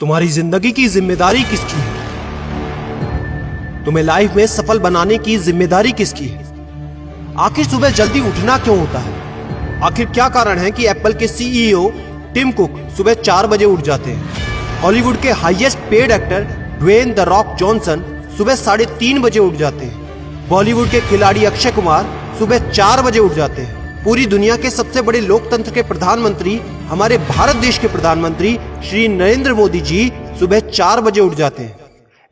तुम्हारी जिंदगी की जिम्मेदारी किसकी है? तुम्हें लाइफ में सफल बनाने की जिम्मेदारी किसकी है? आखिर सुबह जल्दी उठना क्यों होता है? आखिर क्या कारण है कि एप्पल के सीईओ टिम कुक सुबह 4 बजे उठ जाते हैं? हॉलीवुड के highest paid actor Dwayne the Rock Johnson सुबह 3:30 बजे उठ जाते हैं। बॉलीवुड के खिलाड़ी अक्षय कुमार सुबह 4 बजे उठ जाते हैं। पूरी दुनिया के सबसे बड़े लोकतंत्र के प्रधानमंत्री, हमारे भारत देश के प्रधानमंत्री श्री नरेंद्र मोदी जी सुबह 4 बजे उठ जाते हैं।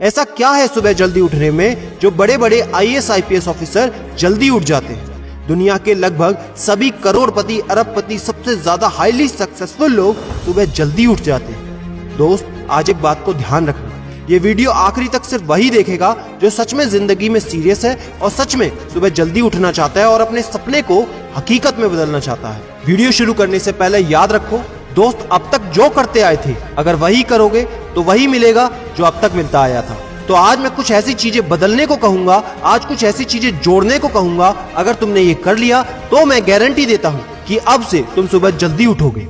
ऐसा क्या है सुबह जल्दी उठने में जो बड़े बड़े आईएएस आईपीएस ऑफिसर जल्दी उठ जाते हैं? दुनिया के लगभग सभी करोड़पति, अरबपति, सबसे ज्यादा हाईली सक्सेसफुल लोग सुबह जल्दी उठ जाते हैं। दोस्त, आज एक बात को ध्यान रखना, ये वीडियो आखिरी तक सिर्फ वही देखेगा जो सच में जिंदगी में सीरियस है और सच में सुबह जल्दी उठना चाहता है और अपने सपने को हकीकत में बदलना चाहता है। वीडियो शुरू करने से पहले याद रखो दोस्त, अब तक जो करते आए थे अगर वही करोगे तो वही मिलेगा जो अब तक मिलता आया था। तो आज मैं कुछ ऐसी चीजें बदलने को कहूंगा, आज कुछ ऐसी चीजें जोड़ने को कहूंगा। अगर तुमने ये कर लिया तो मैं गारंटी देता हूं कि अब से तुम सुबह जल्दी उठोगे।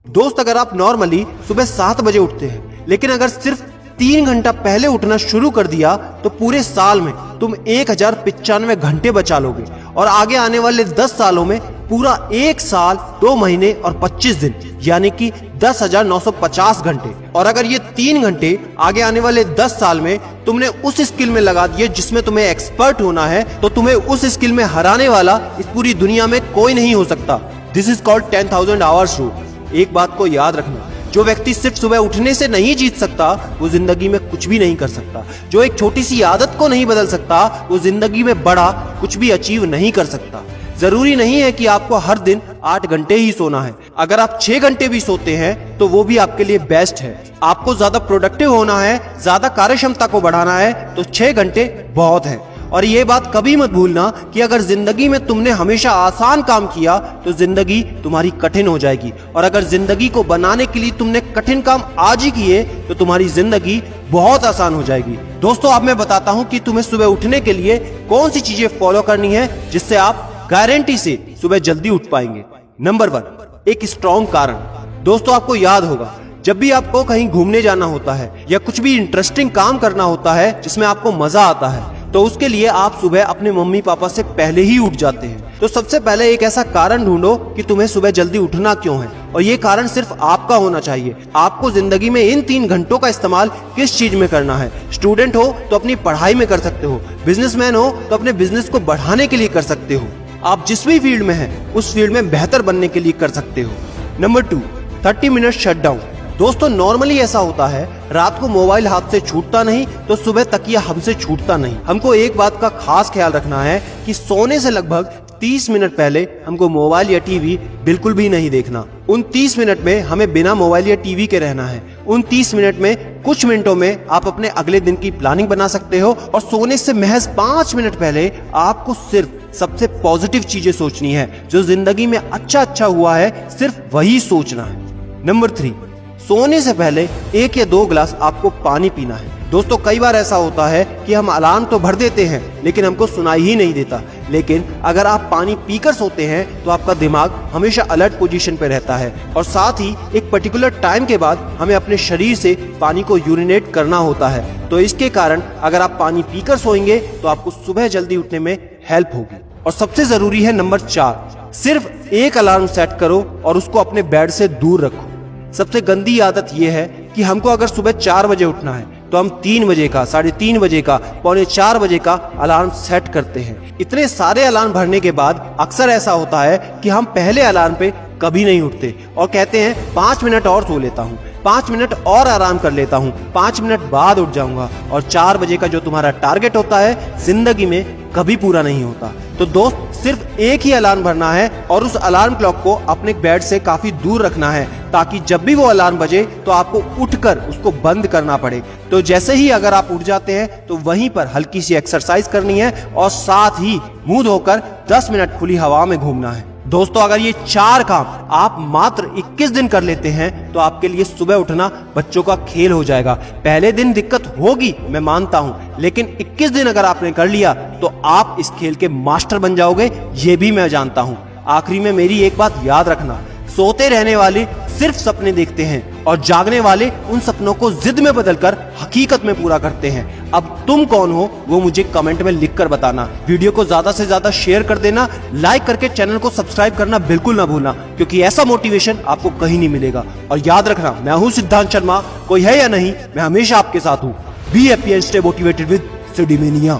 दोस्त, अगर आप नॉर्मली सुबह 7 बजे उठते हैं लेकिन अगर सिर्फ 3 घंटा पहले उठना शुरू कर दिया तो पूरे साल में तुम 1095 घंटे बचा लोगे और आगे आने वाले 10 सालों में पूरा 1 साल 2 महीने और 25 दिन यानी कि 10,950 घंटे। और अगर ये 3 घंटे आगे आने वाले 10 साल में तुमने उस स्किल में लगा दिए जिसमें तुम्हें एक्सपर्ट होना है तो तुम्हें उस स्किल में हराने वाला इस पूरी दुनिया में कोई नहीं हो सकता। This is called 10,000 hours rule. एक बात को याद रखना, जो व्यक्ति सिर्फ सुबह उठने से नहीं जीत सकता वो जिंदगी में कुछ भी नहीं कर सकता। जो एक छोटी सी आदत को नहीं बदल सकता वो जिंदगी में बड़ा कुछ भी अचीव नहीं कर सकता। जरूरी नहीं है कि आपको हर दिन 8 घंटे ही सोना है। अगर आप 6 घंटे भी सोते हैं तो वो भी आपके लिए बेस्ट है। आपको ज्यादा प्रोडक्टिव होना है, ज्यादा कार्य क्षमता को बढ़ाना है तो 6 घंटे बहुत है। और ये बात कभी मत भूलना कि अगर जिंदगी में तुमने हमेशा आसान काम किया तो जिंदगी तुम्हारी कठिन हो जाएगी और अगर जिंदगी को बनाने के लिए तुमने कठिन काम आज ही किए तो तुम्हारी जिंदगी बहुत आसान हो जाएगी। दोस्तों, अब मैं बताता हूँ कि तुम्हें सुबह उठने के लिए कौन सी चीजें फॉलो करनी है जिससे आप गारंटी से सुबह जल्दी उठ पाएंगे। नंबर 1, एक स्ट्रॉन्ग कारण। दोस्तों, आपको याद होगा जब भी आपको कहीं घूमने जाना होता है या कुछ भी इंटरेस्टिंग काम करना होता है जिसमें आपको मजा आता है तो उसके लिए आप सुबह अपने मम्मी पापा से पहले ही उठ जाते हैं। तो सबसे पहले एक ऐसा कारण ढूंढो कि तुम्हें सुबह जल्दी उठना क्यों है और ये कारण सिर्फ आपका होना चाहिए। आपको जिंदगी में इन 3 घंटों का इस्तेमाल किस चीज में करना है? स्टूडेंट हो तो अपनी पढ़ाई में कर सकते हो, बिजनेसमैन हो तो अपने बिजनेस को बढ़ाने के लिए कर सकते हो, आप जिस भी फील्ड में हैं उस फील्ड में बेहतर बनने के लिए कर सकते हो। Number 2, 30 minute shutdown. दोस्तों, नॉर्मली ऐसा होता है रात को मोबाइल हाथ से छूटता नहीं तो सुबह तकिया हमसे छूटता नहीं। हमको एक बात का खास ख्याल रखना है कि सोने से लगभग 30 मिनट पहले हमको मोबाइल या टीवी बिल्कुल भी नहीं देखना। उन 30 मिनट में हमें बिना मोबाइल या टीवी के रहना है। उन 30 मिनट में कुछ मिनटों में आप अपने अगले दिन की प्लानिंग बना सकते हो और सोने से महज 5 मिनट पहले आपको सिर्फ सबसे पॉजिटिव चीजें सोचनी है। जो जिंदगी में अच्छा हुआ है सिर्फ वही सोचना है। नंबर 3, सोने से पहले 1 या 2 गिलास आपको पानी पीना है। दोस्तों, कई बार ऐसा होता है कि हम अलार्म तो भर देते हैं लेकिन हमको सुनाई ही नहीं देता। लेकिन अगर आप पानी पीकर सोते हैं तो आपका दिमाग हमेशा अलर्ट पोजीशन पे रहता है और साथ ही एक पर्टिकुलर टाइम के बाद हमें अपने शरीर से पानी को यूरिनेट करना होता है। तो इसके कारण अगर आप पानी पीकर सोएंगे तो आपको सुबह जल्दी उठने में हेल्प होगी। और सबसे जरूरी है नंबर 4, सिर्फ एक अलार्म सेट करो और उसको अपने बेड से दूर रखो। सबसे गंदी आदत यह है कि हमको अगर सुबह 4 बजे उठना है तो हम 3 बजे का, 3:30 बजे का, 3:45 बजे का अलार्म सेट करते हैं। इतने सारे अलार्म भरने के बाद अक्सर ऐसा होता है कि हम पहले अलार्म पे कभी नहीं उठते और कहते हैं 5 मिनट और सो लेता हूँ, 5 मिनट और आराम कर लेता हूँ, 5 मिनट बाद उठ जाऊंगा। और 4 बजे का जो तुम्हारा टारगेट होता है जिंदगी में कभी पूरा नहीं होता। तो दोस्त, सिर्फ एक ही अलार्म भरना है और उस अलार्म क्लॉक को अपने बेड से काफी दूर रखना है ताकि जब भी वो अलार्म बजे तो आपको उठकर उसको बंद करना पड़े। तो जैसे ही अगर आप उठ जाते हैं तो वहीं पर हल्की सी एक्सरसाइज करनी है और साथ ही मुंह धोकर 10 मिनट खुली हवा में घूमना है। दोस्तों, अगर ये 4 काम आप मात्र 21 दिन कर लेते हैं तो आपके लिए सुबह उठना बच्चों का खेल हो जाएगा। पहले दिन दिक्कत होगी, मैं मानता हूं, लेकिन 21 दिन अगर आपने कर लिया तो आप इस खेल के मास्टर बन जाओगे, ये भी मैं जानता हूं। आखिरी में मेरी एक बात याद रखना, सोते रहने वाले सिर्फ सपने देखते हैं और जागने वाले उन सपनों को जिद में बदलकर हकीकत में पूरा करते हैं। अब तुम कौन हो वो मुझे कमेंट में लिखकर बताना। वीडियो को ज्यादा से ज्यादा शेयर कर देना, लाइक करके चैनल को सब्सक्राइब करना बिल्कुल ना भूलना, क्योंकि ऐसा मोटिवेशन आपको कहीं नहीं मिलेगा। और याद रखना, मैं हूं सिद्धांत शर्मा, कोई है या नहीं, मैं हमेशा आपके साथ हूं। Be happy and stay motivated with सिडीमेनिया।